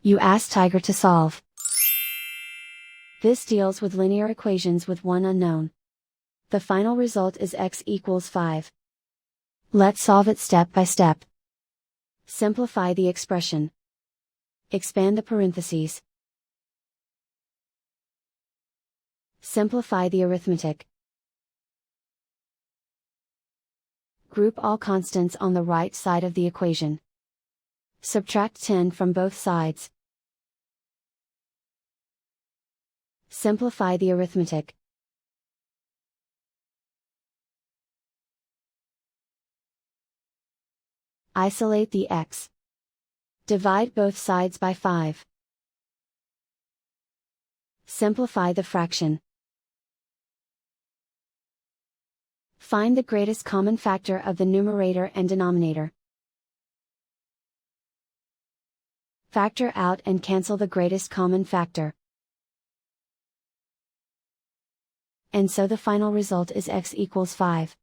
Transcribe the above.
You ask Tiger to solve. This deals with linear equations with one unknown. The final result is x equals 5. Let's solve it step by step. Simplify the expression. Expand the parentheses. Simplify the arithmetic. Group all constants on the right side of the equation. Subtract 10 from both sides. Simplify the arithmetic. Isolate the x. Divide both sides by 5. Simplify the fraction. Find the greatest common factor of the numerator and denominator. Factor out and cancel the greatest common factor. And so the final result is x equals 5.